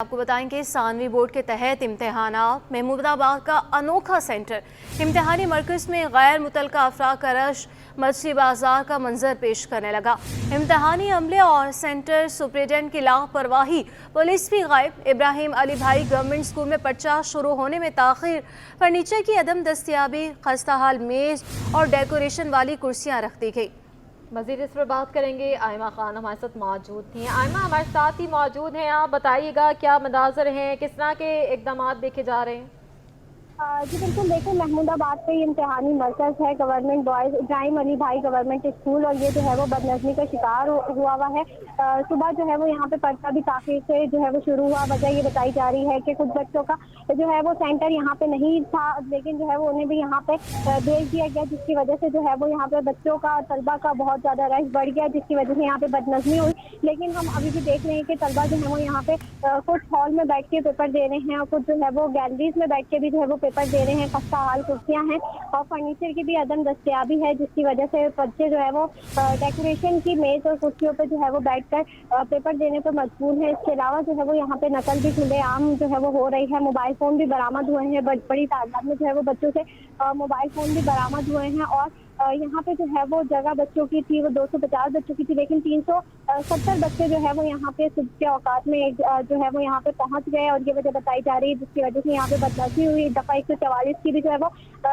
आपको बताएं कि सानवी बोर्ड के तहत इम्तिहानात महमूदाबाद का अनोखा सेंटर इम्तिहानी मरकज में गैर मुतलका अफराद का रश मछली बाजार का मंजर पेश करने लगा। इम्तिहानी अमले और सेंटर सुप्रिटेंडेंट की लापरवाही, पुलिस भी गायब। इब्राहिम अली भाई गवर्नमेंट स्कूल में पर्चा शुरू होने में ताखिर, फर्नीचर की अदम दस्तियाबी, खस्ताहाल मेज और डेकोरेशन वाली कुर्सियाँ रख दी गई। मज़ीद इस पर बात करेंगे। आयमा खान हमारे साथ मौजूद थी। आयमा हमारे साथ ही मौजूद हैं, आप बताइएगा क्या मनाज़र हैं, किस तरह के इक़दामात देखे जा रहे हैं? जी बिल्कुल, देखिए महमूदाबाद पे इम्तिहानी मरकज़ है गवर्नमेंट बॉयज़ इब्राहिम अली भाई गवर्नमेंट स्कूल, और ये जो है वो बदनज़मी का शिकार हुआ है। सुबह जो है वो यहाँ पे पर्चा भी काफ़ी से जो है वो शुरू हुआ। वजह ये बताई जा रही है कि कुछ बच्चों का जो है वो सेंटर यहाँ पे नहीं था, लेकिन जो है वो उन्हें भी यहाँ पे भेज दिया गया, जिसकी वजह से जो है वो यहाँ पे बच्चों का तलबा का बहुत ज़्यादा रश बढ़ गया, जिसकी वजह से यहाँ पे बदनज़मी हुई। लेकिन हम अभी भी देख रहे हैं कि तलबा जो है वो यहाँ पे कुछ हॉल में बैठ के पेपर दे रहे हैं और कुछ जो है वो गैलरीज में बैठ के भी जो है वो पेपर दे रहे हैं। खस्ता हाल कुर्सियां हैं और फर्नीचर की भी अदम दस्तियाबी है, जिसकी वजह से बच्चे जो है वो डेकोरेशन की मेज और कुर्सियों पे जो है वो बैठकर पेपर देने पर मजबूर है। इसके अलावा जो है वो यहाँ पे नकल भी खुलेआम जो है वो हो रही है। मोबाइल फ़ोन भी बरामद हुए हैं, बड़ी तादाद में जो है वो बच्चों से मोबाइल फ़ोन भी बरामद हुए हैं। और यहाँ पे जो है वो जगह बच्चों की थी वो 250 बच्चों की थी, लेकिन 370 बच्चे जो है वो यहाँ पे सुबह के औकात में जो है वो यहाँ पे पहुँच गए, और ये वजह बताई जा रही है, जिसकी वजह से यहाँ पे बदमाशी हुई। एक दफ़ा 144 की भी जो है वो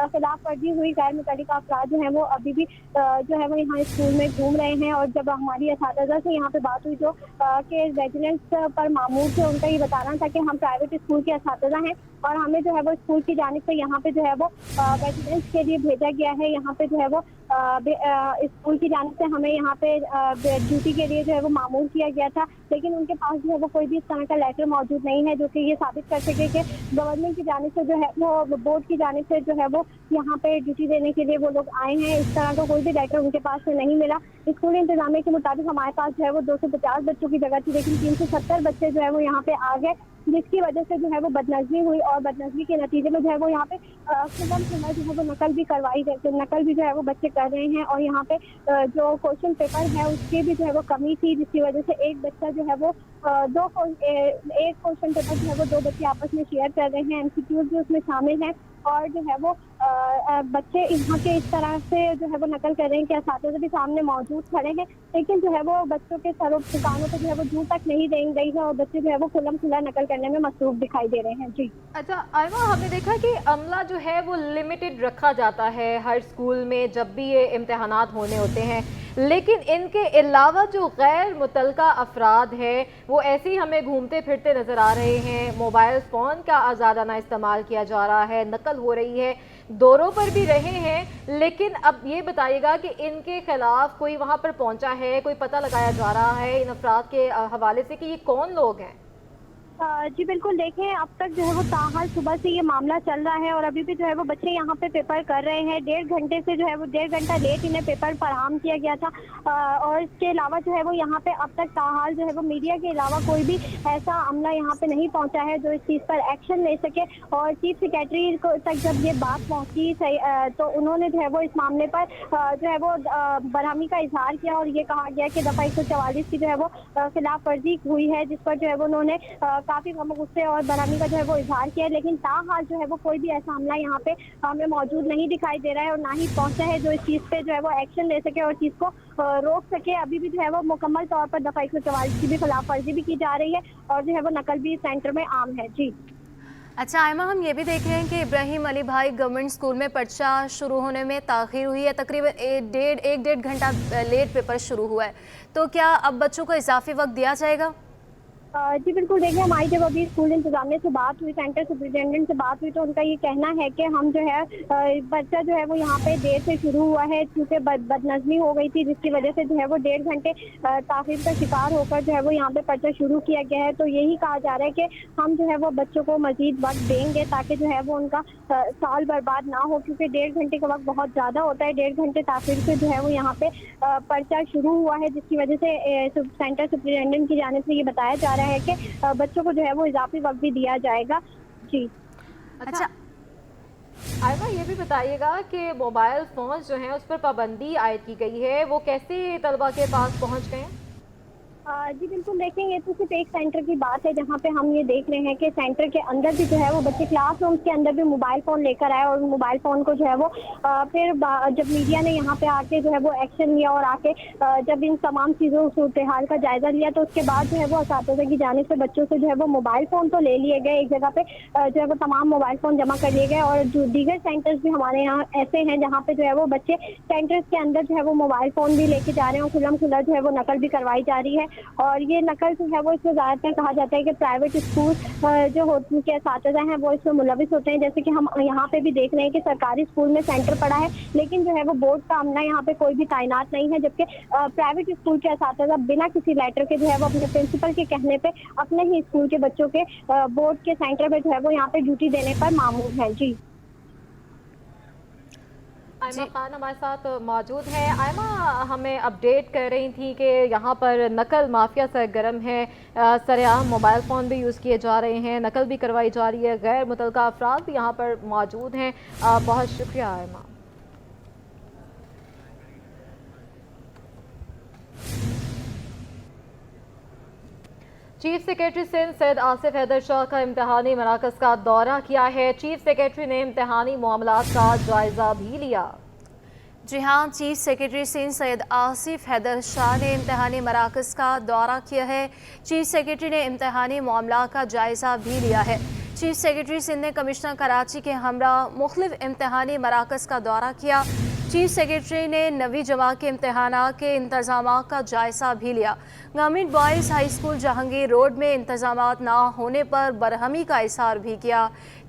खिलाफ वर्जी हुई। गैर मुतल्लिका अफराद जो है वो अभी भी जो है वो यहाँ स्कूल में घूम रहे हैं। और जब हमारी असातिज़ा से यहाँ पे बात हुई जो के रेजिडेंट्स पर मामूर थे, उनका ये बताना था कि हम प्राइवेट स्कूल के असातिज़ा हैं और हमें जो है वो स्कूल की जानिब से यहाँ पे जो है वो रेजिडेंट्स के लिए भेजा गया है। यहाँ पे जो है वो स्कूल की जानिब से हमें यहाँ पे ड्यूटी के लिए जो है वो मामूर किया गया था, लेकिन उनके पास जो है वो कोई भी इस तरह का लेटर मौजूद नहीं है जो कि ये साबित कर सके कि गवर्नमेंट की जानिब से जो है वो बोर्ड की जानिब से जो है वो यहाँ पे ड्यूटी देने के लिए वो लोग आए हैं। इस तरह का कोई भी लेटर उनके पास से नहीं मिला। स्कूल इंतजामिया के मुताबिक हमारे पास जो है वो 250 बच्चों की जगह थी, लेकिन 370 बच्चे जो है वो यहाँ पे आ गए, जिसकी वजह से जो है वो बदनज़मी हुई। और बदनज़मी के नतीजे में जो है वो यहाँ पे खुला जो है वो नकल भी करवाई गई, नकल भी जो है वो बच्चे कर रहे हैं। और यहाँ पे जो क्वेश्चन पेपर है उसकी भी जो है वो कमी थी, जिसकी वजह से एक बच्चा जो है वो एक क्वेश्चन पेपर जो है वो दो बच्चे आपस में शेयर कर रहे हैं। एमसीक्यूज भी उसमें शामिल हैं। और जो है वो बच्चे यहाँ के इस तरह से जो है वो नकल कर रहे हैं कि असातिज़ा भी सामने मौजूद खड़े हैं, लेकिन जो है वो बच्चों के सरों ठिकानों पर जो है वो जूं तक नहीं देंगे गई है, और बच्चे जो है वो खुल्लम खुल्ला नकल करने में मसरूफ दिखाई दे रहे हैं। जी अच्छा आयमा, हमने देखा कि अमला जो है वो लिमिटेड रखा जाता है हर स्कूल में जब भी ये इम्तिहानात होने होते हैं, लेकिन इनके अलावा जो गैर मुतलका अफराद है वो ऐसे ही हमें घूमते फिरते नज़र आ रहे हैं। मोबाइल फ़ोन का आज़ादाना इस्तेमाल किया जा रहा है, नकल हो रही है, दौरों पर भी रहे हैं। लेकिन अब ये बताइएगा कि इनके खिलाफ कोई वहाँ पर पहुँचा है, कोई पता लगाया जा रहा है इन अफराद के हवाले से कि ये कौन लोग हैं? जी बिल्कुल, देखें अब तक जो है वो ताहाल सुबह से ये मामला चल रहा है और अभी भी जो है वो बच्चे यहाँ पे पेपर कर रहे हैं। 1.5 घंटे से जो है वो 1.5 घंटा लेट इन्हें पेपर फराहम किया गया था। और इसके अलावा जो है वो यहाँ पे अब तक ताहाल जो है वो मीडिया के अलावा कोई भी ऐसा अमला यहाँ पे नहीं पहुँचा है जो इस चीज़ पर एक्शन ले सके। और चीफ सेक्रेटरी को तक जब ये बात पहुँची तो उन्होंने जो है वो इस मामले पर जो है वो बरहमी का इजहार किया, और ये कहा गया कि दफ़ा 144 की जो है वो खिलाफ वर्जी हुई है, जिस पर जो है वो उन्होंने काफ़ी गम गुस्से और बरानी का जो है वो इजहार किया है। लेकिन ताहाल जो है वो कोई भी ऐसा हमला यहाँ पे हमें मौजूद नहीं दिखाई दे रहा है और ना ही पहुंचा है जो इस चीज़ पे जो है वो एक्शन ले सके और चीज़ को रोक सके। अभी भी जो है वो मुकम्मल तौर पर दफ़ा 144 की भी खिलाफ वर्जी भी की जा रही है और जो है वो नकल भी सेंटर में आम है। जी अच्छा आयमा, हम ये भी देख रहे हैं कि इब्राहिम अली भाई गवर्नमेंट स्कूल में पर्चा शुरू होने में ताख़ीर हुई है, तकरीबन एक डेढ़ घंटा लेट पेपर शुरू हुआ है, तो क्या अब बच्चों को इजाफी वक्त दिया जाएगा? जी बिल्कुल, देखिए हमारी जब अभी स्कूल इंतजामिया से बात हुई, सेंटर सुपरिटेंडेंट से बात हुई, तो उनका ये कहना है कि हम जो है पर्चा जो है वो यहाँ पे देर से शुरू हुआ है क्योंकि बदनज़मी हो गई थी, जिसकी वजह से जो है वो 1.5 घंटे ताख़ीर का शिकार होकर जो है वो यहाँ पे पर्चा शुरू किया गया है। तो यही कहा जा रहा है कि हम जो है वो बच्चों को मज़ीद वक्त देंगे ताकि जो है वो उनका साल बर्बाद ना हो, क्योंकि 1.5 घंटे का वक्त बहुत ज़्यादा होता है। 1.5 घंटे ताख़ीर से जो है वो यहाँ पे पर्चा शुरू हुआ है, जिसकी वजह से सेंटर सुपरिटेंडेंट की जानिब से ये बताया जा रहा है कि बच्चों को जो है वो इजाफी वक्त भी दिया जाएगा। जी अच्छा आयमा, ये भी बताइएगा कि मोबाइल फ़ोन जो हैं उस पर पाबंदी आयद की गई है, वो कैसे तलबा के पास पहुंच गए हैं? जी बिल्कुल, देखें ये तो सिर्फ एक सेंटर की बात है जहाँ पे हम ये देख रहे हैं कि सेंटर के अंदर भी जो है वो बच्चे क्लासरूम्स के अंदर भी मोबाइल फ़ोन लेकर आए और मोबाइल फ़ोन को जो है वो फिर जब मीडिया ने यहाँ पे आके जो है वो एक्शन लिया और आके जब इन तमाम चीज़ों सूरत हाल का जायज़ा लिया, तो उसके बाद जो है वो असातिज़ा की जानिब से बच्चों से जो है वो मोबाइल फ़ोन तो ले लिए गए, एक जगह पे जो है वो तमाम मोबाइल फ़ोन जमा कर लिए गए। और जो दीगर सेंटर्स भी हमारे यहाँ ऐसे हैं जहाँ पे जो है वो बच्चे सेंटर्स के अंदर जो है वो मोबाइल फ़ोन भी लेके जा रहे हैं और खुल्लम खुल्ला जो है वो नकल भी करवाई जा रही है। और ये नकल जो है वो इसमें ज़्यादातर कहा जाता है कि प्राइवेट स्कूल जो होते के असातिज़ा हैं वो इसमें मुलविस होते हैं। जैसे कि हम यहाँ पे भी देख रहे हैं कि सरकारी स्कूल में सेंटर पड़ा है, लेकिन जो है वो बोर्ड का अमला यहाँ पे कोई भी तैनात नहीं है, जबकि प्राइवेट स्कूल के असातिज़ा बिना किसी लेटर के जो है वो अपने प्रिंसिपल के कहने पे अपने ही स्कूल के बच्चों के बोर्ड के सेंटर पे जो है वो यहाँ पे ड्यूटी देने पर मामूर है। जी आयमा खान हमारे साथ मौजूद है। आयमा हमें अपडेट कर रही थी कि यहाँ पर नकल माफिया सरगर्म है, सरेआम मोबाइल फ़ोन भी यूज़ किए जा रहे हैं, नकल भी करवाई जा रही है, गैर मुतल्लका अफराद भी यहाँ पर मौजूद हैं। बहुत शुक्रिया आयमा। चीफ सेक्रेटरी सिंध सैयद आसिफ हैदर शाह का इम्तहानी मराकज़ का दौरा किया है। चीफ सेक्रेटरी ने इम्तहानी मामलात का जायज़ा भी लिया। जी हाँ, चीफ सेक्रेटरी सिंध सैयद आसिफ हैदर शाह ने इम्तहानी मराकज़ का दौरा किया है। चीफ सेक्रेटरी ने इम्तहानी मामला का जायज़ा भी लिया है। चीफ सेक्रेटरी सिंध ने कमिश्नर कराची के हमरा मुख्तलिफ इम्तहानी मराकज़ का दौरा किया। चीफ सेक्रेटरी ने नवी जमा के इम्तहाना के इंतज़ाम का जायज़ा भी लिया। Government boys high school Jahangir road में इंतज़ाम ना होने पर बरहमी का इज़हार भी किया।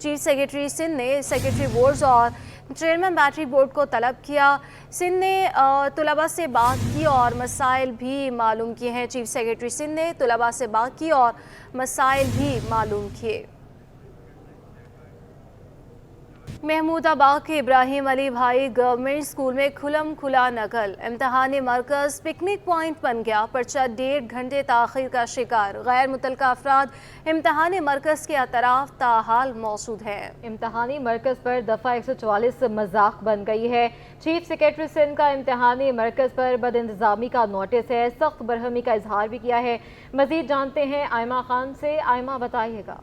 चीफ सेक्रेटरी सिंध ने सेक्रेटरी बोर्ड्स और चेयरमैन बैटरी बोर्ड को तलब किया। सिंध ने तलबा से बात की और मसाइल भी मालूम किए हैं। चीफ सेक्रेटरी सिंध ने तलबा से बात की और मसाइल भी मालूम किए। महमूदाबाद के इब्राहिम अली भाई गवर्नमेंट स्कूल में खुलम खुला नकल, इम्तहानी मरकज़ पिकनिक पॉइंट बन गया। पर्चा 1.5 घंटे ताख़ीर का शिकार, गैर मुतल्लका अफराद इम्तहानी मरकज़ के अतराफ ताहाल मौजूद है। इम्तहानी मरकज़ पर दफ़ा 144 मजाक बन गई है। चीफ सेक्रेटरी सिंध का इम्तहानी मरकज़ पर बदइंतज़ामी का नोटिस है, सख्त बरहमी का इजहार भी किया है। मज़ीद जानते हैं आयमा खान से। आयमा बताइएगा।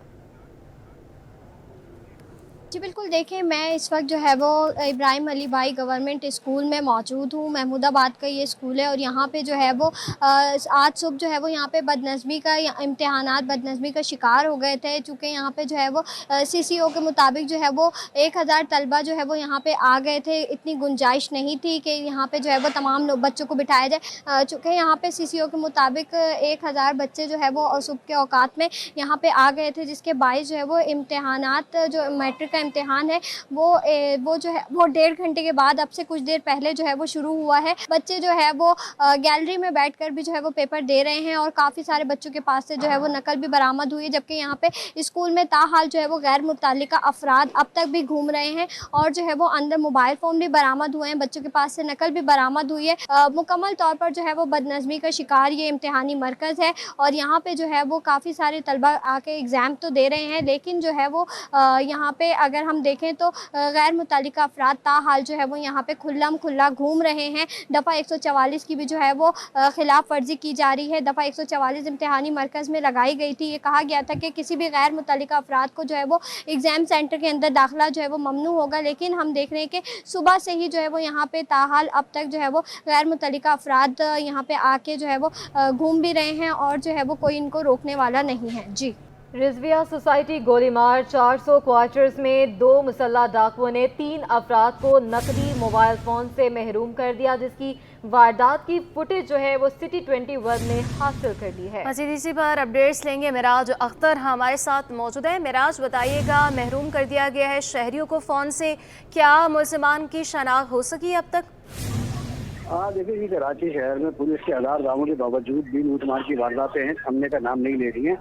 जी बिल्कुल, देखें मैं इस वक्त जो है वो इब्राहिम अली भाई गवर्नमेंट स्कूल में मौजूद हूँ। महमूदाबाद का ये स्कूल है और यहाँ पे जो है वो आज सुबह जो है वो यहाँ पे बदनज़मी का इम्तहानात बदनज़मी का शिकार हो गए थे। चूँकि यहाँ पे जो है वो CCO के मुताबिक जो है वो 1000 तलबा जो है वो यहाँ पे आ गए थे। इतनी गुंजाइश नहीं थी कि यहाँ पे जो है वो तमाम लोग बच्चों को बिठाया जाए। चूँकि यहाँ पे CCO के मुताबिक 1000 बच्चे जो है वो सुबह के औकात में यहाँ पे आ गए थे, जिसके बायस जो है वो इम्तहानात जो मैट्रिक का इम्तिहान है वो जो है वो 1.5 घंटे के बाद अब से कुछ देर पहले जो है वो शुरू हुआ है। बच्चे जो है वो गैलरी में बैठकर भी जो है वो पेपर दे रहे हैं और काफ़ी सारे बच्चों के पास से जो है वो नकल भी बरामद हुई है। जबकि यहाँ पे स्कूल में ताहाल जो है वो गैर मुतल्लिका अफराद अब तक भी घूम रहे हैं और जो है वो अंदर मोबाइल फ़ोन भी बरामद हुए हैं, बच्चों के पास से नकल भी बरामद हुई है। मुकम्मल तौर पर जो है वो बदनज़मी का शिकार ये इम्तिहानी मरकज़ है और यहाँ पे जो है वो काफ़ी सारे तलबा आके एग्ज़ाम तो दे रहे हैं, लेकिन जो है वो यहाँ पे अगर हम देखें तो गैर मुतल्लिका अफराद ताहाल जो है वो यहाँ पे खुल्लम खुल्ला घूम रहे हैं। दफ़ा 144 की भी जो है वो खिलाफ वर्जी की जा रही है। दफ़ा 144 इम्तिहानी मरकज़ में लगाई गई थी। ये कहा गया था कि किसी भी गैर मुतल्लिका अफराद को जो है वो एग्ज़ाम सेंटर के अंदर दाखिला जो है वो ममनू होगा, लेकिन हम देख रहे हैं कि सुबह से ही जो है वो यहाँ पे ताहाल अब तक जो है वो गैर मुतल्लिका अफराद यहाँ पे आके जो है वो घूम भी रहे हैं और जो है वो कोई इनको रोकने वाला नहीं है। जी रिजविया सोसाइटी गोलीमार 400 क्वार्टर्स में 2 मुसल्ला डाकुओं ने 3 अफराद को नकदी मोबाइल फ़ोन से महरूम कर दिया, जिसकी वारदात की फुटेज जो है वो सिटी 21 ने हासिल कर ली है। मज़ीद इसी पर अपडेट्स लेंगे। मिराज अख्तर हमारे साथ मौजूद है। मिराज बताइएगा, महरूम कर दिया गया है शहरियों को फ़ोन से, क्या मुलज़िमान की शनाख्त हो सकी अब तक? देखिए जी, कराची शहर में पुलिस के आधार दावों के बावजूद भी लूटमार की वारदातें हैं, थमने का नाम नहीं ले रही हैं।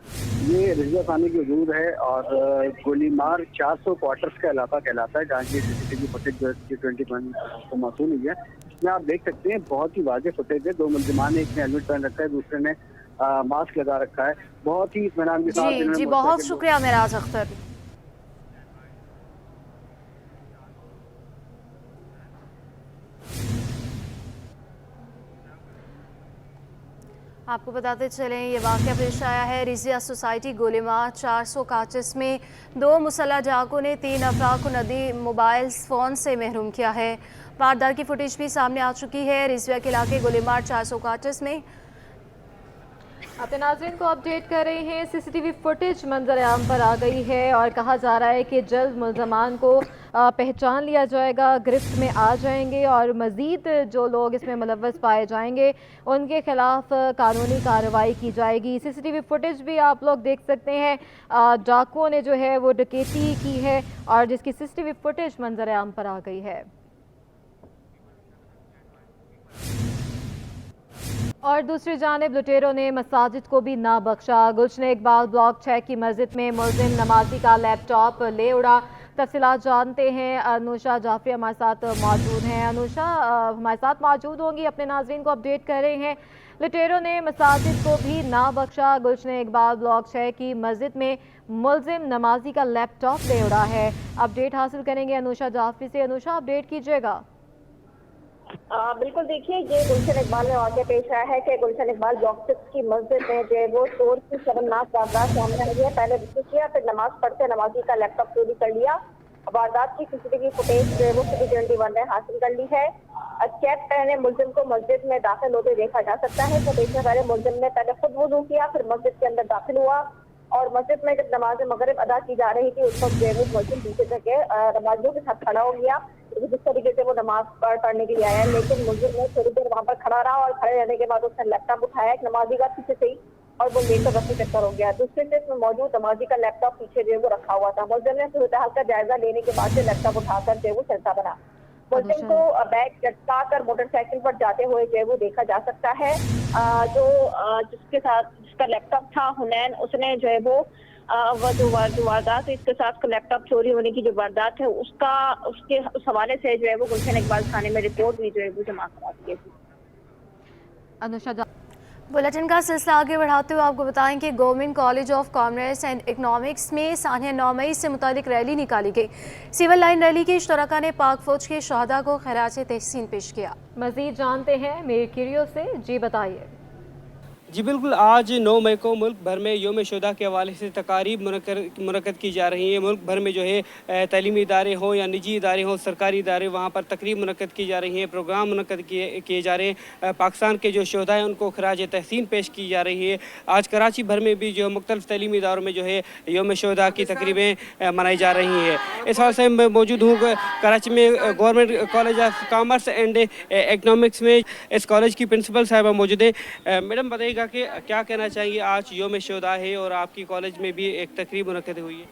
ये रिजवा खानी की वजूद है और गोलीमार 400 क्वार्टर्स का इलाका कहलाता है, जहाँ की CCTV फुटेज जो 2021 को मौसूल हुई है। इसमें आप देख सकते हैं बहुत ही वाज़ेह फुटेज है। 2 मुलजिमान ने, एक ने हेलमेट पहन रखा है, दूसरे ने मास्क लगा रखा है। बहुत ही इत्मीनान के साथ। जी बहुत शुक्रिया मिराज अख्तर। आपको बताते चलें ये वाक़या पेश आया है रिजिया सोसाइटी गोलीमार 400 काचिस में 2 मुसल्लह डाकुओं ने 3 अफराद को नदी मोबाइल फ़ोन से महरूम किया है। वारदात की फुटेज भी सामने आ चुकी है। रिजविया के इलाके गोलीमार 400 काचिस में अपने नाज़रीन को अपडेट कर रहे हैं। सीसीटीवी फुटेज मंजर आम पर आ गई है और कहा जा रहा है कि जल्द मुल्ज़मान को पहचान लिया जाएगा, गिरफ्त में आ जाएंगे और मज़ीद जो लोग इसमें मुलव्वस पाए जाएंगे उनके खिलाफ कानूनी कार्रवाई की जाएगी। सीसीटीवी फुटेज भी आप लोग देख सकते हैं, डाकुओं ने जो है वो डकैती की है और जिसकी सीसीटीवी फुटेज मंजर आम पर आ गई है। और दूसरी जानिब लुटेरों ने मसाजिद को भी ना बख्शा। गुलशन इकबाल ब्लॉक 6 की मस्जिद में मुल्ज़िम नमाजी का लैपटॉप ले उड़ा। तफसीलात जानते हैं, अनुषा जाफरी हमारे साथ मौजूद हैं। अनुषा हमारे साथ मौजूद होंगी, अपने नाज़रीन को अपडेट कर रहे हैं। लुटेरों ने मसाजिद को भी ना बख्शा। गुलशन इकबाल ब्लॉक 6 की मस्जिद में मुल्ज़िम नमाजी का लैपटॉप ले उड़ा है। अपडेट हासिल करेंगे अनुषा जाफरी से। अनुषा, अपडेट कीजिएगा। बिल्कुल, देखिए ये गुलशन इकबाल में वाक़या पेश आया है कि गुलशन इकबाल ब्लॉक 6 की मस्जिद में जो है वो चोर की शर्मनाक वारदात सामने आई है। पहले रुकू किया, फिर नमाज पढ़ते नमाजी का लैपटॉप चोरी कर लिया। वारदात की सीसीटीवी फुटेज जो है वो CCTV ने हासिल कर ली है। कैप पहने मुल्जिम को मस्जिद में दाखिल होते देखा जा सकता है। फुटेज में पहले मुल्जिम ने पहले खुद वुज़ू किया, फिर मस्जिद के अंदर दाखिल हुआ और मस्जिद में जब नमाज मगरिब अदा की जा रही थी उस वक्त जो है वो मुल्जिम पीछे जगह नमाजियों के साथ खड़ा हो गया। जिस तरीके से वो नमाज पढ़ने के लिए आया, लेकिन मुल्जिम ने थोड़ी देर वहाँ पर खड़ा रहा और खड़े रहने के बाद उसने लैपटॉप उठाया एक नमाजी का पीछे से ही और वो लेकर रस्सी चक्कर हो गया। दूसरे से इसमें मौजूद नमाजी का लैपटॉप पीछे जो है वो रखा हुआ था। मुल्जिम ने सूरत हाल का जायजा लेने के बाद से लैपटॉप उठाकर जो है वो चलता बना। मुल्जिम को बैग लटका कर मोटरसाइकिल पर जाते हुए जो है वो देखा जा सकता है। जिसके साथ जिसका लैपटॉप था हुनैन, उसने जो है वो जो वारदात है इसके साथ लैपटॉप चोरी होने की जो वारदात है उसके उस हवाले से जो है वो गुलशन इकबाल थाने में रिपोर्ट भी जो है वो जमा करा दी थी। अनुषा बुलेटिन का सिलसिला आगे बढ़ाते हुए आपको बताएं कि government college of commerce and economics में सानिया 9 मई से मुतालिक रैली निकाली गई। सिविल लाइन रैली के इश्तराका ने पाक फौज के शहदा को खराज तहसीन पेश किया। मजीद जानते हैं मेरे किरियो से। जी बताइए। जी बिल्कुल, आज 9 मई को मुल्क भर में योम शुहदा के हवाले से तकारीब मुनक्कद की जा रही हैं। मुल्क भर में जो है तालीमी इदारे हों या निजी इदारे हों, सरकारी इदारे, वहाँ पर तकरीब मुनक्कद की जा रही हैं, प्रोग्राम मुनक्कद किए जा रहे हैं। पाकिस्तान के जो शुहदा हैं उनको खराज तहसीन पेश की जा रही है। आज कराची भर में भी जो मुख्तलिफ तालीमी इदारों में जो है योम शुहदा की तकरीबें मनाई जा रही हैं। इस हवाले से मैं मौजूद हूँ कराची में government college of commerce and economics में। इस कॉलेज की प्रिंसिपल साहिबा मौजूद हैं। मैडम बताइएगा कि क्या कहना चाहिए, आज योम शुहदा है और आपकी कॉलेज में भी एक तकरीब मुनक्कद हुई है।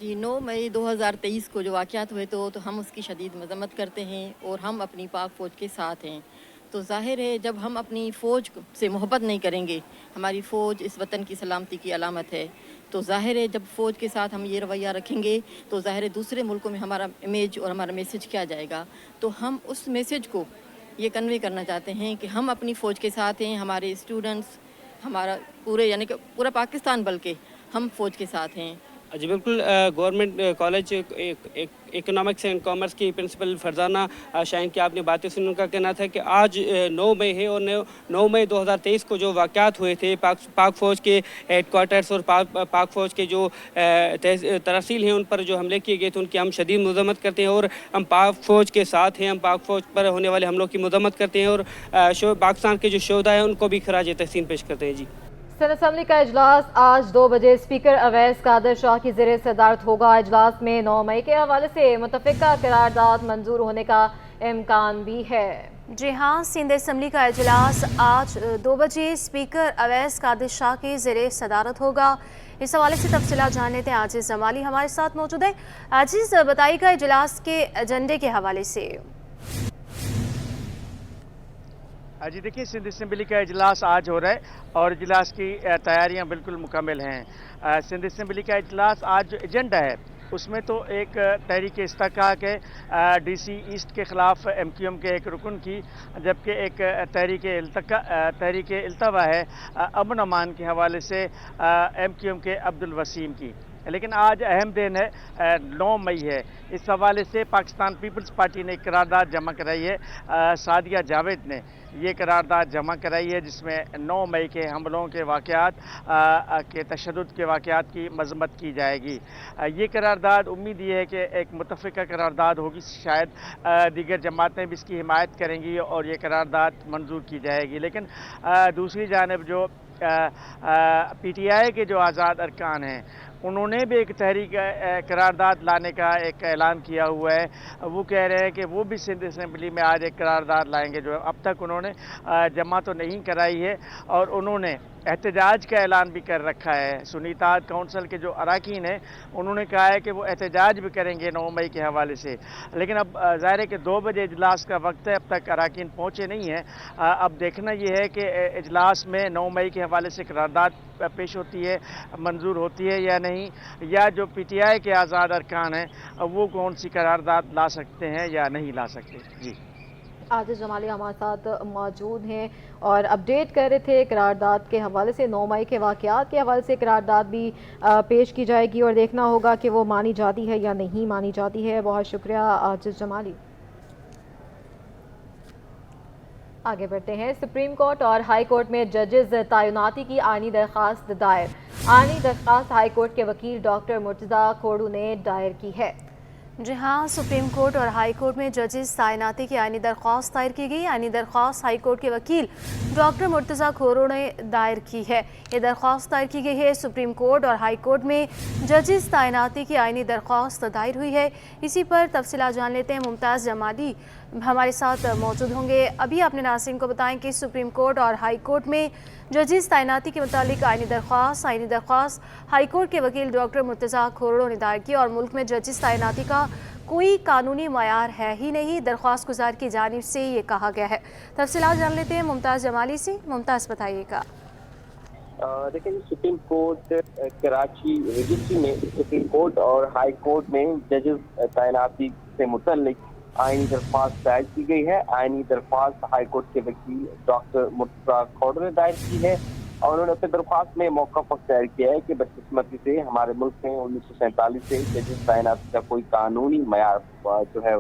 जी 9 मई 2023 को जो वाक़यात हुए तो हम उसकी शदीद मज़म्मत करते हैं और हम अपनी पाक फ़ौज के साथ हैं। तो ज़ाहिर है जब हम अपनी फ़ौज से मोहब्बत नहीं करेंगे, हमारी फ़ौज इस वतन की सलामती की अलामत है, तो ज़ाहिर है जब फ़ौज के साथ हम ये रवैया रखेंगे तो ज़ाहिर है दूसरे मुल्कों में हमारा इमेज और हमारा मैसेज क्या जाएगा। तो हम उस मैसेज को ये कन्वे करना चाहते हैं कि हम अपनी फ़ौज के साथ हैं। हमारे स्टूडेंट्स, हमारा पूरे यानी कि पूरा पाकिस्तान बल्कि हम फ़ौज के साथ हैं। जी बिल्कुल, government college economics and commerce की प्रिंसिपल फरजाना शाहीन की आपने बातें सुन, उनका कहना था कि आज 9 मई है और 9 मई 2023 को जो वाक़यात हुए थे पाक फ़ौज के हेडक्वार्टर्स और पाक फ़ौज के जो तरसील हैं उन पर जो हमले किए गए थे उनकी हम शदीद मज़म्मत करते हैं और हम पाक फ़ौज के साथ हैं। हम पाक फ़ौज पर होने वाले हमलों की मज़म्मत करते हैं और पाकिस्तान के जो शोधा हैं उनको भी खराज तहसीन पेश करते हैं। जी सन असम्बली का इजलास आज 2 बजे स्पीकर अवैस कादर शाह की ज़ेरे सदारत होगा। इजलास में 9 मई के हवाले से मुतफ़िका करारदाद मंजूर होने का इम्कान भी है। जी हाँ, सिंध असम्बली का इजलास आज 2 बजे स्पीकर अवैस कादर शाह की ज़ेरे सदारत होगा। इस हवाले से तफसीलात जानने थे आजीज़ जमाली हमारे साथ मौजूद है। आजीज़ बताइएगा इजलास के एजेंडे के हवाले से। जी देखिए, सिंध असम्बली का इजलास आज हो रहा है और इजलास की तैयारियां बिल्कुल मुकम्मल हैं। सिंध असम्बली का इजलास आज जो एजेंडा है उसमें तो एक तहरीक इस्तिक़ाक़ है DC ईस्ट के ख़िलाफ़ MQM के एक रुकन की, जबकि एक तहरीक इल्तवा है अमन अमान के हवाले से MQM के अब्दुल वसीम की। लेकिन आज अहम दिन है, 9 मई है। इस हवाले से पाकिस्तान पीपल्स पार्टी ने करारदाद जमा कराई है। सादिया जावेद ने ये करारदाद जमा कराई है जिसमें 9 मई के हमलों के वाक़यात के तशद्दुद के वाक़यात की मज़म्मत की जाएगी। ये करारदाद उम्मीद ये है कि एक मुतफ़िक़ा करारदाद होगी, शायद दीगर जमातें भी इसकी हिमायत करेंगी और ये करारदाद मंजूर की जाएगी। लेकिन दूसरी जानिब जो PTI के जो आज़ाद अरकान हैं उन्होंने भी एक तहरीक करारदाद लाने का एक ऐलान किया हुआ है। वो कह रहे हैं कि वो भी सिंध असम्बली में आज एक करारदाद लाएंगे। जो अब तक उन्होंने जमा तो नहीं कराई है और उन्होंने एहतजाज का ऐलान भी कर रखा है। सुन्नी इत्तेहाद काउंसिल के जो अरकान हैं उन्होंने कहा है कि वो एहतजाज भी करेंगे 9 मई के हवाले से। लेकिन अब ज़ाहिर है कि 2 बजे इजलास का वक्त है, अब तक अरकान पहुँचे नहीं हैं। अब देखना ये है कि इजलास में 9 मई के हवाले से करारदाद पेश होती है, मंजूर होती है या नहीं, या जो PTI के आज़ाद अरकान हैं वो कौन सी करारदाद ला सकते हैं या नहीं ला सकते। जी, आजिज़ जमाली हमारे साथ मौजूद हैं और अपडेट कर रहे थे करारदाद के हवाले से। 9 मई के वाक़यात के हवाले से करारदाद भी पेश की जाएगी और देखना होगा कि वो मानी जाती है या नहीं मानी जाती है। बहुत शुक्रिया आजिज़ जमाली। आगे बढ़ते हैं। सुप्रीम कोर्ट और हाई कोर्ट में जजेस तैनाती की आईनी दरख्वास्त दायर। आईनी दरख्वास्त हाई कोर्ट के वकील डॉक्टर मुर्तज़ा खोड़ू ने दायर की है। जी हाँ, सुप्रीम कोर्ट और हाई कोर्ट में जजेस तैनाती की आईनी दरख्वास्त दायर की गई। आईनी दरख्वास्त हाई कोर्ट के वकील डॉक्टर मुर्तज़ा खोड़ू ने दायर की है। ये दरख्वास्त दायर की गई है सुप्रीम कोर्ट और हाई कोर्ट में जजेस तैनाती की आईनी दरख्वास्त दायर हुई है। इसी पर तफसीलात जान लेते हैं। मुमताज़ जमाली हमारे साथ मौजूद होंगे। अभी आपने नाज़रीन को बताएं कि सुप्रीम कोर्ट और हाई कोर्ट में जजेस तैनाती के मुतालिक आईनी दरख्वास्त हाई कोर्ट के वकील डॉक्टर मुर्तज़ा खोड़ू ने दायर की और मुल्क में जजेस तैनाती का कोई कानूनी मयार है ही नहीं, दरख्वास्त गुजार की जानिब से ये कहा गया है। तफसीलात जान लेते हैं मुमताज़ जमाली से। मुमताज़ बताइएगा। देखिए, सुप्रीम कोर्ट कराची रजिस्ट्री में सुप्रीम कोर्ट और हाई कोर्ट में जजेस तैनाती से मुतल्लिक आईनी दरख्वास्त दायर की गई है। आईनी दरख्वास्त हाई कोर्ट के वकील डॉक्टर मुर्तज़ा खोड़ू ने दायर की है और उन्होंने अपनी दरख्वास्त में मौक़िफ़ दायर किया है कि बदकिस्मती से हमारे मुल्क में 1947 से जजेस तैनाती का कोई कानूनी मयार जो है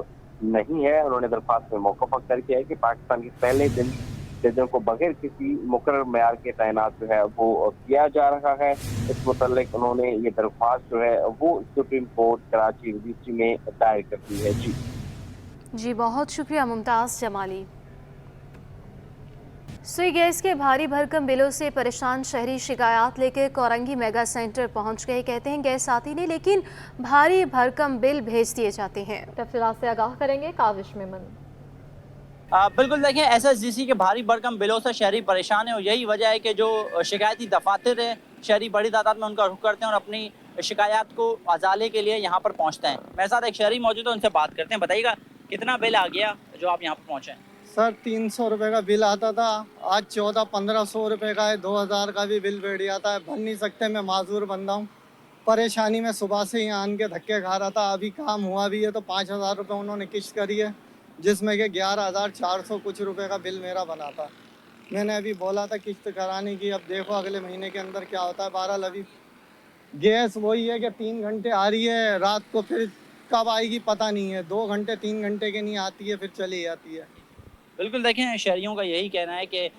नहीं है। उन्होंने दरख्वास्त में मौक़िफ़ दायर किया है कि पाकिस्तान के पहले दिन जजों को बगैर किसी मुकर्रर मयार के तैनात जो है वो किया जा रहा है। इस मुतल्लिक उन्होंने ये दरख्वास्त जो है वो सुप्रीम कोर्ट कराची रजिस्ट्री में दायर कर दी है। जी, बहुत शुक्रिया मुमताज़ जमाली। सुई गैस के भारी भरकम बिलों से परेशान शहरी शिकायत लेकर कोरंगी मेगा सेंटर पहुंच गए। कहते हैं गैस आती नहीं लेकिन भारी भरकम बिल भेज दिए जाते हैं। तफसीलात से आगाह करेंगे काविश मेमन। बिल्कुल, देखिए SSGC के भारी भरकम बिलों से शहरी परेशान है और यही वजह है कि जो शिकायती दफातर है शहरी बड़ी तादाद में उनका रुख करते हैं और अपनी शिकायत को अजाले के लिए यहाँ पर पहुँचते हैं। मेरे साथ एक शहरी मौजूद है, उनसे बात करते हैं। बताइएगा कितना बिल आ गया जो आप यहाँ पर पहुँचे हैं? सर 300 रुपये का बिल आता था, आज 1400-1500 रुपये का है। 2000 का भी बिल बैठ जाता है। भर नहीं सकते, मैं माजूर बंदा हूँ। परेशानी में सुबह से यहाँ आन के धक्के खा रहा था। अभी काम हुआ भी है तो 5000 रुपये उन्होंने किस्त करी है, जिसमें कि 11400 कुछ रुपए का बिल मेरा बना था। मैंने अभी बोला था किस्त कराने की, अब देखो अगले महीने के अंदर क्या होता है। 12 अभी गैस वही है कि 3 घंटे आ रही है रात को, फिर कब आएगी पता नहीं है। 2 घंटे 3 घंटे के नहीं आती है, फिर चली जाती है। बिल्कुल, देखें शहरियों का यही कहना है कि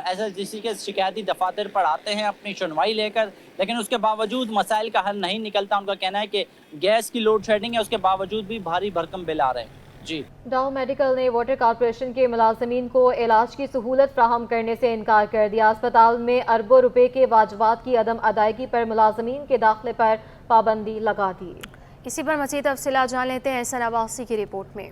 SSGC के शिकायती दफातर पर आते हैं अपनी सुनवाई लेकर, लेकिन उसके बावजूद मसाइल का हल नहीं निकलता। उनका कहना है कि गैस की लोड शेडिंग है, उसके बावजूद भी भारी भरकम बिल आ रहे हैं। जी, डाउ मेडिकल ने वाटर कॉर्पोरेशन के मुलाजमीन को इलाज की सहूलत फ्राहम करने से इनकार कर दिया। अस्पताल में अरबों रुपए के वाजबात की अदम अदायगी पर मुलाजमीन के दाखिले पर पाबंदी लगा दी। इसी पर मज़ीद तफसीलात जान लेते हैं एहसन अब्बासी की रिपोर्ट में।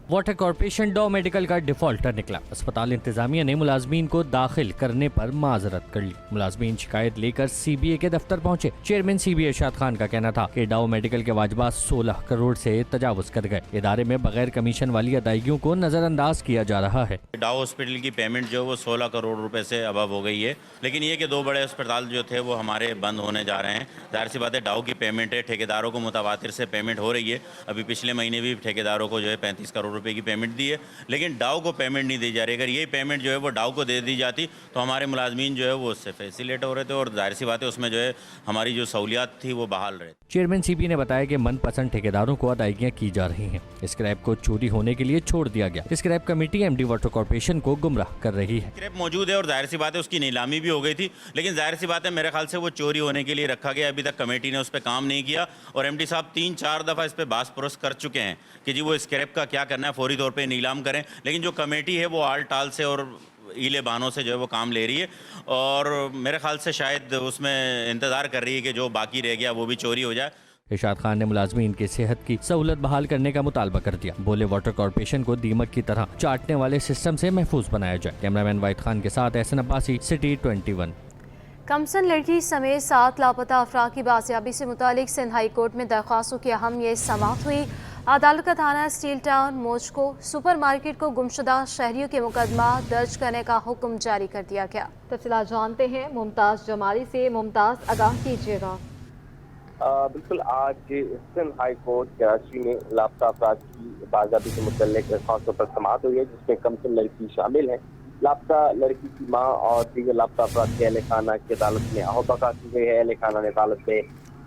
वाटर कॉर्पोरेशन डाउ मेडिकल का डिफॉल्टर निकला। अस्पताल इंतजामिया ने मुलाजमीन को दाखिल करने पर माजरत कर ली। मुलाजमीन शिकायत लेकर CBA के दफ्तर पहुंचे। चेयरमैन CBA इरशाद खान का कहना था कि डाउ मेडिकल के वाजबात 16 करोड़ से तजावुज कर गए। इदारे में बगैर कमीशन वाली अदायगियों को नजरअंदाज किया जा रहा है। डाउ हॉस्पिटल की पेमेंट जो वो 16 करोड़ रुपए से अबव हो गई है, लेकिन ये कि 2 बड़े अस्पताल जो थे वो हमारे बंद होने जा रहे हैं। जाहिर सी बात है, डाउ की पेमेंट है, ठेकेदारों को मुतवातिर से पेमेंट हो रही है। अभी पिछले महीने भी ठेकेदारों को जो है 35 करोड़ रुपए की पेमेंट दी है, लेकिन डाउ को पेमेंट नहीं दी जा रही। अगर यही पेमेंट जो है वो डाउ को दे दी जाती तो हमारे मुलाजमीन जो है वो उससे फैसिलेट हो रहे थे और जाहिर सी बात है उसमें जो है हमारी जो सहूलियात थी वो बहाल रहे। चेयरमैन सीबी ने बताया कि मनपसंद ठेकेदारों को अदायगियां की जा रही हैं। स्क्रैप को चोरी होने के लिए छोड़ दिया गया। Scrap committee MD water corporation को गुमराह कर रही है। स्क्रैप मौजूद है और जाहिर सी बात है उसकी नीलामी भी हो गई थी, लेकिन जाहिर सी बात है मेरे ख्याल से वो चोरी होने के लिए रखा गया। अभी तक कमेटी ने उस पर काम नहीं किया और एमडी साहब 3-4 दफ़ा इस पर बास परोस कर चुके हैं कि जी वो स्क्रैप का क्या करना है, फौरी तौर पे नीलाम करें। लेकिन जो कमेटी है वो आल टाल से और ईले बहानों से जो है वो काम ले रही है और मेरे ख्याल से शायद उसमें इंतज़ार कर रही है कि जो बाकी रह गया वो भी चोरी हो जाए। इरशाद खान ने मुलाजमीन की सेहत की सहूलत बहाल करने का मुतालबा कर दिया। बोले वाटर कॉर्पोरेशन को दीमक की तरह चाटने वाले सिस्टम से महफूज बनाया जाए। कैमरामैन वाहिद खान के साथ एहसन अब्बासी, सिटी 21। कमसन लड़की समेत 7 लापता अफराद की बाजियाबी से मुतालिक सिंध हाई कोर्ट में दरख्वास्तों की अहम ये समाअत हुई। अदालत का थाना स्टील टाउन मोजको सुपर मार्केट को गुमशुदा शहरियों के मुकदमा दर्ज करने का हुक्म जारी कर दिया गया। तफसीलात जानते हैं मुमताज़ जमाली से। मुमताज़, आगाह कीजिएगा। बिल्कुल, आज सिंध हाई कोर्ट कराची में लापता अफराद की बाजियाबी से मुतल्लिक दरख्वास्तों पर समाअत हुई है, जिसमें कमसन लड़की शामिल है। लापता लड़की की माँ और दीगर लापता अफराद के अहले खाना की अदालत में अहबका की गई है। अहले खाना ने अदालत में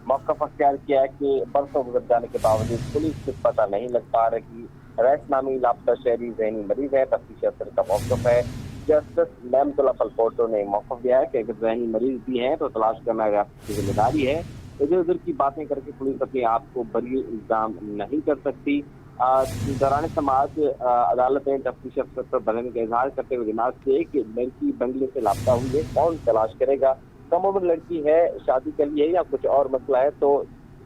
मौक़िफ़ अख्तियार किया है कि बरसों गुजर जाने के बावजूद पुलिस को पता नहीं लग पा रही। रईस नामी लापता शहरी ज़हनी मरीज है, तफ्तीश अफसर का मौक़िफ़ है। जस्टिस मेमतुल्लाह फलपोर्टो ने मौक़िफ़ दिया है कि अगर ज़हनी मरीज भी हैं तो तलाश करना रियासत की जिम्मेदारी है। इधर उधर की बातें करके पुलिस अपने आप को बरी इल्ज़ाम नहीं कर सकती। दौरान समाज अदालत ने तफ्तीश अफसर पर बदलने का इजहार करते हुए दिमाग से कि लड़की बंगले से लापता हुई है, कौन तलाश करेगा। कम उम्र लड़की है, शादी कर ली है या कुछ और मसला है तो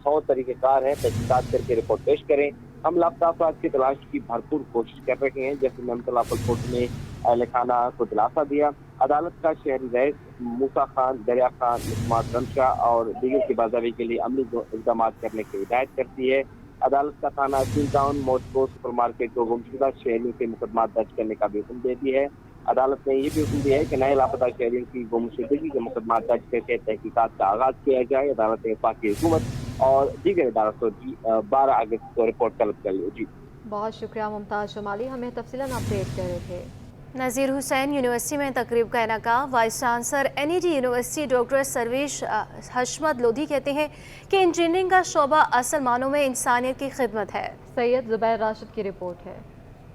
100 तरीक़ेकार हैं, तहकीकात करके रिपोर्ट पेश करें। हम लापता अफराद की तलाश की भरपूर कोशिश कर रहे हैं, जैसे मेमतुल्लाह फलपोर्टो ने अहले खाना को दिलासा दिया। अदालत का शहरी रईस मूसा खान, दरिया खान, मुस्मात रमशाह और दीगर की बाजियाबी के लिए अमली इक़दाम करने की हिदायत करती है। अदालत का थाना स्टील टाउन मोजको सुपर मार्केट को गुमशुदा शहरियों के मुकदमा दर्ज करने का भी हुक्म दे दिया है। अदालत ने यह भी हुक्म दिया है कि नए लापता शहरियों की गुमशुदगी के मुकदमा दर्ज करके तहकीकात का आगाज किया जाए। अदालत ने वफाकी हुकूमत और दीगर अदालतों की 12 अगस्त को रिपोर्ट तलब कर ली। जी बहुत शुक्रिया मुमताज़ जमाली, हमें तफसीलन अपडेट कर रहे थे। नज़ीर हुसैन यूनिवर्सिटी में तकरीब का इनेकाम। Vice chancellor NED university doctor Sarvesh Hashmat Lodhi कहते हैं कि इंजीनियरिंग का शोबा असल मानों में इंसानियत की खिदमत है। सैयद ज़ुबैर राशिद की रिपोर्ट है।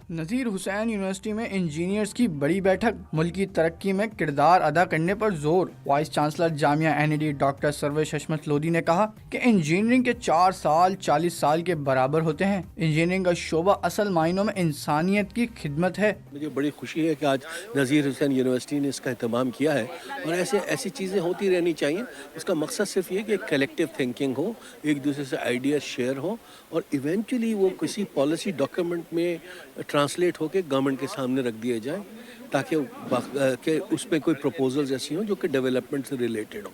नज़ीर हुसैन यूनिवर्सिटी में इंजीनियर्स की बड़ी बैठक, मुल्क की तरक्की में किरदार अदा करने पर जोर। Vice chancellor Jamia NED doctor Sarvesh Hashmat Lodhi ने कहा कि इंजीनियरिंग के 4 साल 40 साल के बराबर होते हैं। इंजीनियरिंग का शोबा असल मायनों में इंसानियत की खिदमत है। मुझे बड़ी खुशी है कि आज नज़ीर हुसैन यूनिवर्सिटी ने इसका एहतमाम किया है और ऐसी चीज़ें होती रहनी चाहिए। इसका मकसद सिर्फ ये कि कलेक्टिव थिंकिंग हो, एक दूसरे से आइडिया शेयर हो और इवेंचुअली वो किसी पॉलिसी डॉक्यूमेंट में ट्रांसलेट होकर गवर्नमेंट के सामने रख दिए जाए ताकि उस पर कोई प्रपोजल्स ऐसी हों जो कि डेवलपमेंट से रिलेटेड हों।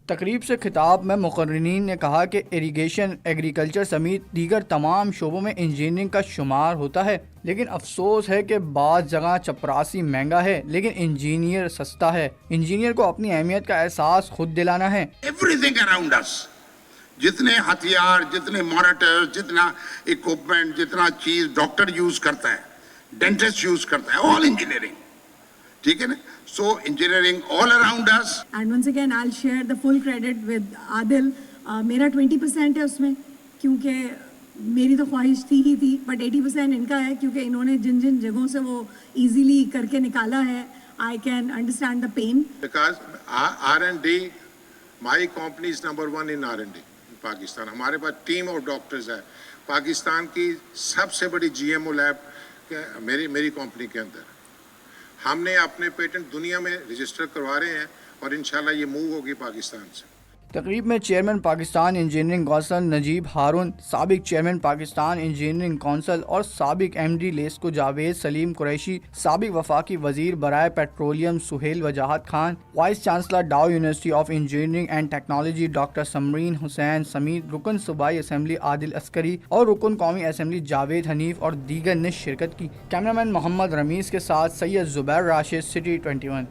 तकरीब से खिताब में मुकर्रिरीन ने कहा कि इरिगेशन, एग्रीकल्चर समेत दीगर तमाम शोबों में इंजीनियरिंग का शुमार होता है, लेकिन अफसोस है कि बाज़ जगह चपरासी महंगा है लेकिन इंजीनियर सस्ता है। इंजीनियर को अपनी अहमियत का एहसास खुद दिलाना है। एवरीथिंग अराउंड अस, जितने हथियार, जितने मॉनिटर्स, जितना इक्विपमेंट, जितना चीज डॉक्टर यूज करता है, डेंटिस्ट यूज करता है, ऑल इंजीनियरिंग, ठीक है ना। So engineering all around us. And once again I will share the full credit with Adil. मेरा 20% है उसमें, क्योंकि मेरी तो ख्वाहिश थी ही थी, बट 80% इनका है क्योंकि इन्होंने जिन जिन जगहों से वो इजीली करके निकाला है, I can understand the pain. Because R&D, my company is number 1 in R&D Pakistan. हमारे पास टीम ऑफ डॉक्टर्स है। पाकिस्तान की सबसे बड़ी GMO लैब मेरी कंपनी के अंदर। हमने अपने पेटेंट दुनिया में रजिस्टर करवा रहे हैं और इंशाल्लाह ये मूव होगी पाकिस्तान से। तकरीब में chairman Pakistan engineering council Najeeb Haroon, साबिक चेयरमैन पाकिस्तान इंजीनियरिंग कौंसिल और साबिक MD लेस्को जावेद सलीम कुरैशी, साबिक वफाकी वजीर बराए petroleum Suhail Wajahat Khan, vice chancellor Dow University of Engineering and Technology doctor Samreen Hussain Samit, रुकन सूबाई असम्बली आदिल अस्करी और रुकन कौमी असम्बली जावेद हनीफ और दीगर ने शिरकत की। कैमरामैन मोहम्मद रमीज के साथ सैयद ज़ुबैर राशिद, सिटी 21।